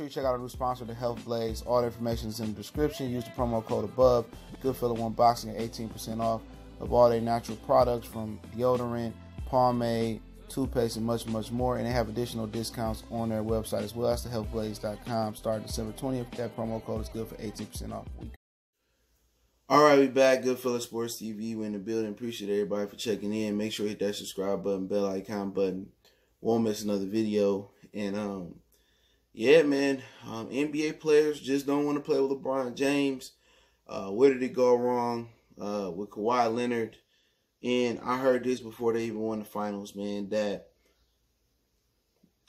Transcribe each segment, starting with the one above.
sure you check out our new sponsor, the Health Blaze. All the information is in the description. Use the promo code above. Goodfellow One Boxing at 18% off of all their natural products from deodorant, pomade, toothpaste, and much, much more. And they have additional discounts on their website as well. That's thehealthblaze.com. Starting December 20th. That promo code is good for 18% off. All right, we back. Goodfellow Sports TV. We're in the building. Appreciate everybody for checking in. Make sure you hit that subscribe button, bell icon button. Won't miss another video. And yeah, man, NBA players just don't want to play with LeBron James. Where did it go wrong with Kawhi Leonard? And I heard this before they even won the finals, man, that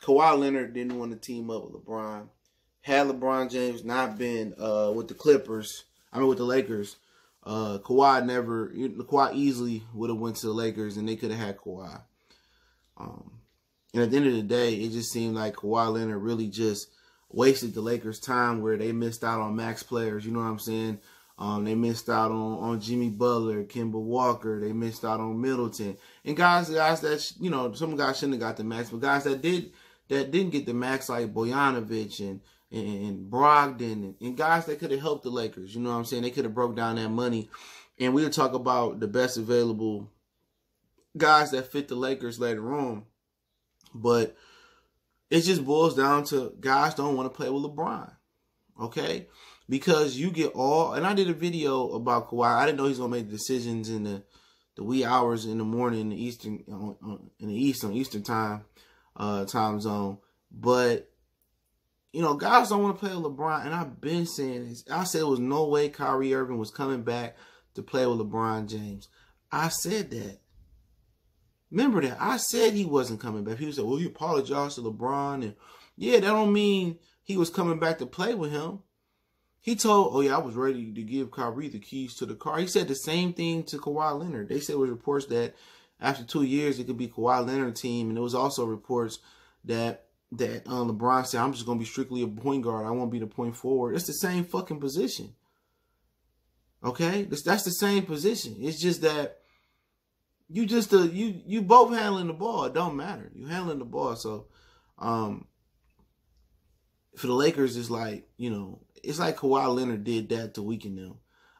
Kawhi Leonard didn't want to team up with LeBron. Had LeBron James not been with the Lakers, Kawhi easily would have went to the Lakers and they could have had Kawhi. And at the end of the day, it just seemed like Kawhi Leonard really just wasted the Lakers' time where they missed out on max players. You know what I'm saying? They missed out on Jimmy Butler, Kemba Walker. They missed out on Middleton. And guys that, you know, some guys shouldn't have got the max, but guys that didn't get the max, like Bogdanovich and Brogdon and guys that could have helped the Lakers. You know what I'm saying? They could have broke down that money. And we'll talk about the best available guys that fit the Lakers later on. But it just boils down to guys don't want to play with LeBron, okay? Because you get all, and I did a video about Kawhi. I didn't know he's gonna make decisions in the wee hours in the morning in the Eastern time zone. But you know, guys don't want to play with LeBron, and I've been saying this. I said there was no way Kyrie Irving was coming back to play with LeBron James. I said that. Remember that. I said he wasn't coming back. People said, well, you apologized to LeBron. And yeah, that don't mean he was coming back to play with him. He told, oh, yeah, I was ready to give Kyrie the keys to the car. He said the same thing to Kawhi Leonard. They said there was reports that after 2 years, it could be Kawhi Leonard team. And there was also reports that LeBron said, I'm just going to be strictly a point guard. I won't be the point forward. It's the same fucking position. Okay? That's the same position. It's just that you both handling the ball. It don't matter. You handling the ball. So, for the Lakers, it's like, you know, it's like Kawhi Leonard did that to weaken them.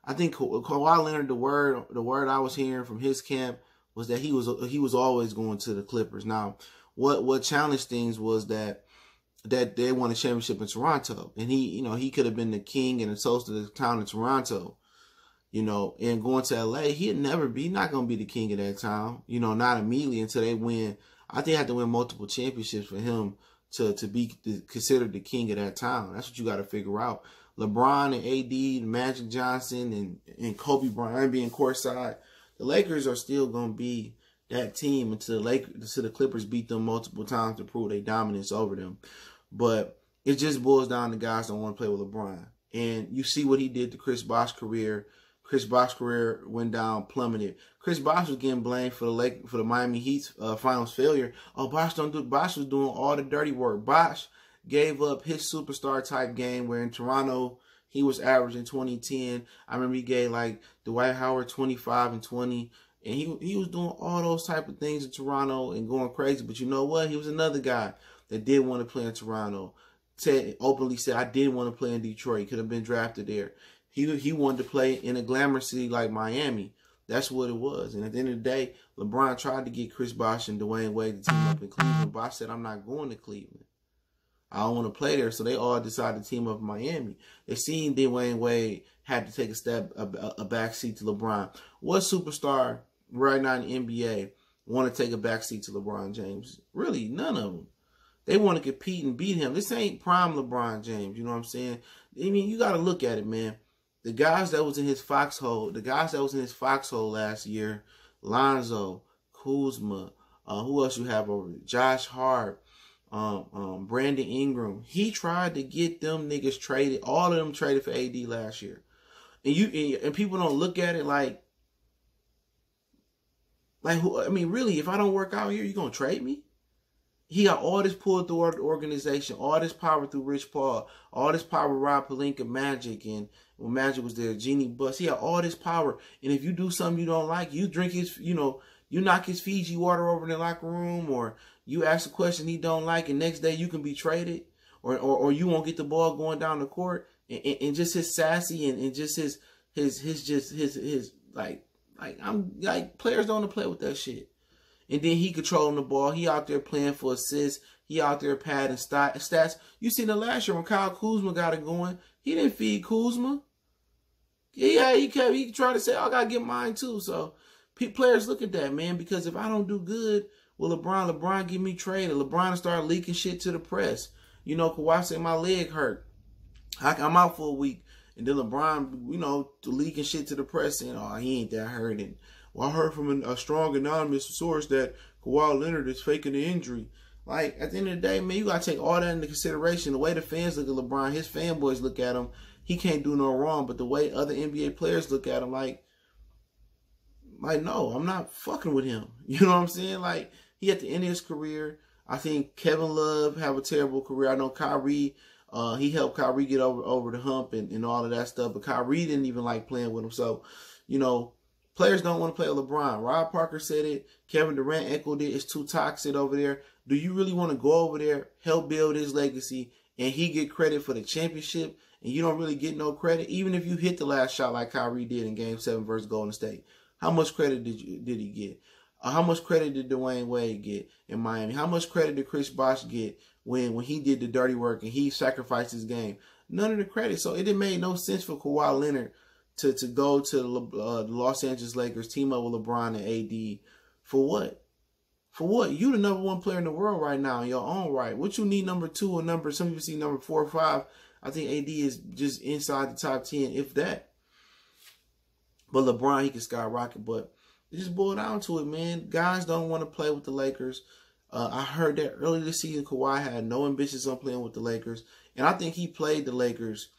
I think Kawhi Leonard, the word I was hearing from his camp was that he was always going to the Clippers. Now, what challenged things was that they won a championship in Toronto, and he could have been the king and the toast of the town of Toronto. You know, and going to LA, he'd not going to be the king of that town, you know, not immediately until they win. I think they have to win multiple championships for him to be considered the king of that town. That's what you got to figure out. LeBron and AD, Magic Johnson and Kobe Bryant being courtside, the Lakers are still going to be that team until the Clippers beat them multiple times to prove their dominance over them. But it just boils down to guys don't want to play with LeBron. And you see what he did to Chris Bosh's career. Chris Bosh's career went down, plummeted. Chris Bosh was getting blamed for the Miami Heat's finals failure. Oh, Bosh was doing all the dirty work. Bosh gave up his superstar type game where in Toronto he was averaging 20-10. I remember he gave like Dwight Howard 25 and 20. And he was doing all those type of things in Toronto and going crazy. But you know what? He was another guy that did want to play in Toronto. Openly said, I didn't want to play in Detroit. Could have been drafted there. He wanted to play in a glamour city like Miami. That's what it was. And at the end of the day, LeBron tried to get Chris Bosh and Dwayne Wade to team up in Cleveland. Bosh said, I'm not going to Cleveland. I don't want to play there. So they all decided to team up in Miami. They seen Dwayne Wade had to take a back seat to LeBron. What superstar right now in the NBA want to take a back seat to LeBron James? Really, none of them. They want to compete and beat him. This ain't prime LeBron James. You know what I'm saying? I mean, you got to look at it, man. The guys that was in his foxhole last year, Lonzo, Kuzma, who else you have over there? Josh Hart, Brandon Ingram. He tried to get them niggas traded, all of them traded for AD last year. And people don't look at it like who, I mean, really, if I don't work out here, you gonna trade me? He got all this pull through our organization, all this power through Rich Paul, all this power with Rob Pelinka, Magic, and when Magic was there, Jeannie Buss. He had all this power. And if you do something you don't like, you drink his, you knock his Fiji water over in the locker room, or you ask a question he don't like, and next day you can be traded. or you won't get the ball going down the court, and just his sassy and just his players don't want to play with that shit. And then he controlling the ball. He out there playing for assists. He out there padding stats. You seen the last year when Kyle Kuzma got it going. He didn't feed Kuzma. Yeah, he tried to say, I got to get mine too. So players look at that, man, because if I don't do good, well, LeBron get me traded. LeBron start leaking shit to the press. You know, Kawhi say my leg hurt. I'm out for a week. And then LeBron, you know, leaking shit to the press saying, oh, he ain't that hurt. And well, I heard from a strong anonymous source that Kawhi Leonard is faking the injury. Like, at the end of the day, man, you got to take all that into consideration. The way the fans look at LeBron, his fanboys look at him, he can't do no wrong. But the way other NBA players look at him, like, no, I'm not fucking with him. You know what I'm saying? Like, he at the end of his career. I think Kevin Love have a terrible career. I know Kyrie, he helped Kyrie get over the hump and all of that stuff. But Kyrie didn't even like playing with him. So, you know, players don't want to play with LeBron. Rob Parker said it. Kevin Durant echoed it. It's too toxic over there. Do you really want to go over there, help build his legacy, and he get credit for the championship, and you don't really get no credit? Even if you hit the last shot like Kyrie did in Game 7 versus Golden State, how much credit did he get? How much credit did Dwayne Wade get in Miami? How much credit did Chris Bosh get when he did the dirty work and he sacrificed his game? None of the credit. So it didn't make no sense for Kawhi Leonard to go to the Los Angeles Lakers, team up with LeBron and AD. For what? For what? You the number one player in the world right now in your own right. What you need number 2 or some people see number 4 or 5. I think AD is just inside the top 10, if that. But LeBron, he can skyrocket. But it just boiled down to it, man. Guys don't want to play with the Lakers. I heard that early this season, Kawhi had no ambitions on playing with the Lakers. And I think he played the Lakers.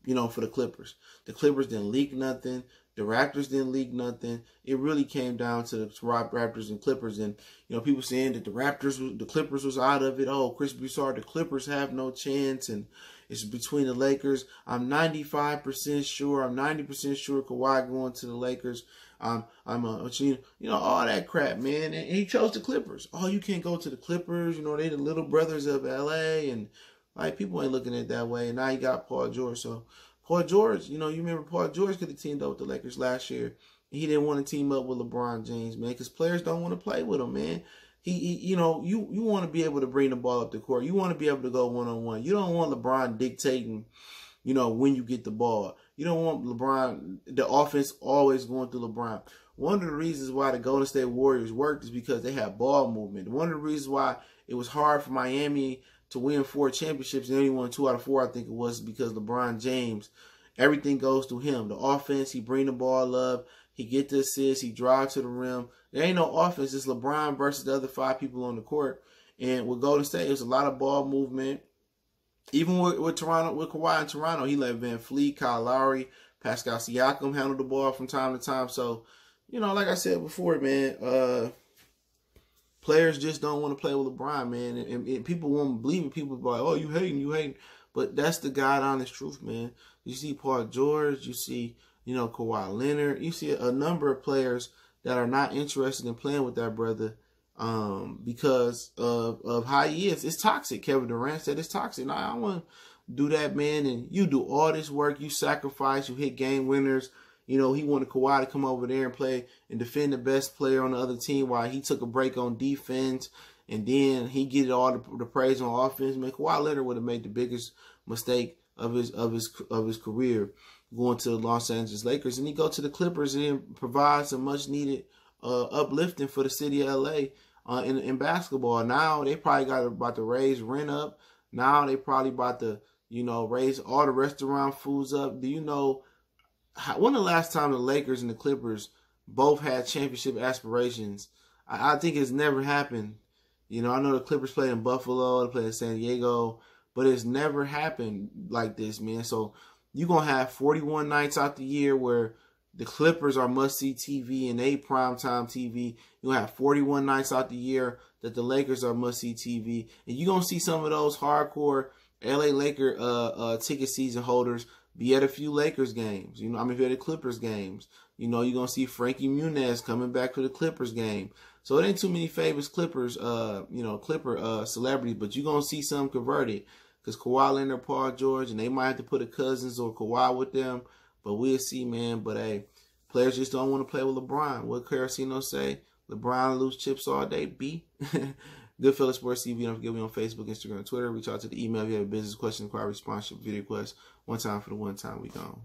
You know, for the Clippers. The Clippers didn't leak nothing. The Raptors didn't leak nothing. It really came down to the Raptors and Clippers. And, you know, people saying that the Clippers was out of it. Oh, Chris Broussard, the Clippers have no chance. And it's between the Lakers. I'm 95% sure. I'm 90% sure Kawhi going to the Lakers. You know, all that crap, man. And he chose the Clippers. Oh, you can't go to the Clippers. You know, they the little brothers of LA. And, like, people ain't looking at it that way. And now you got Paul George. So, Paul George, you know, you remember Paul George could have teamed up with the Lakers last year. He didn't want to team up with LeBron James, man, because players don't want to play with him, man. You know, you want to be able to bring the ball up the court. You want to be able to go one-on-one. You don't want LeBron dictating, you know, when you get the ball. You don't want LeBron, the offense always going through LeBron. One of the reasons why the Golden State Warriors worked is because they had ball movement. One of the reasons why it was hard for Miami to win 4 championships and only won 2 out of 4, I think it was, because LeBron James, everything goes through him. The offense, he bring the ball up, he get the assist, he drive to the rim. There ain't no offense. It's LeBron versus the other 5 people on the court. And with Golden State, it was a lot of ball movement. Even with Toronto, with Kawhi in Toronto, he let Van Fleet, Kyle Lowry, Pascal Siakam handle the ball from time to time. So, you know, like I said before, man, players just don't want to play with LeBron, man. And people won't believe it. People be like, oh, you hating. But that's the God honest truth, man. You see Paul George, you see, you know, Kawhi Leonard. You see a number of players that are not interested in playing with that brother because of how he is. It's toxic. Kevin Durant said it's toxic. Nah, I don't want to do that, man. And you do all this work. You sacrifice. You hit game winners. You know, he wanted Kawhi to come over there and play and defend the best player on the other team while he took a break on defense. And then he get all the praise on offense. Man, Kawhi Leonard would have made the biggest mistake of his career going to the Los Angeles Lakers. And he go to the Clippers and then provide some much needed uplifting for the city of LA in basketball. Now they probably about to raise rent up. Now they probably about to, you know, raise all the restaurant foods up. Do you know when the last time the Lakers and the Clippers both had championship aspirations? I think it's never happened. You know, I know the Clippers played in Buffalo, they played in San Diego, but it's never happened like this, man. So you're going to have 41 nights out the year where the Clippers are must-see TV and they primetime TV. You're going to have 41 nights out the year that the Lakers are must-see TV. And you're going to see some of those hardcore LA Laker ticket season holders be at a few Lakers games. You know, I mean, be at the Clippers games. You know, you're going to see Frankie Muniz coming back to the Clippers game. So it ain't too many famous Clippers, Clipper celebrities, but you're going to see some converted. Because Kawhi Leonard, Paul George, and they might have to put a Cousins or Kawhi with them. But we'll see, man. But, hey, players just don't want to play with LeBron. What Caracino say? LeBron lose chips all day, B. Goodfellas Sports TV. Don't forget me on Facebook, Instagram, Twitter. Reach out to the email if you have a business question, inquiry, sponsorship, video request. One time for the one time. We gone.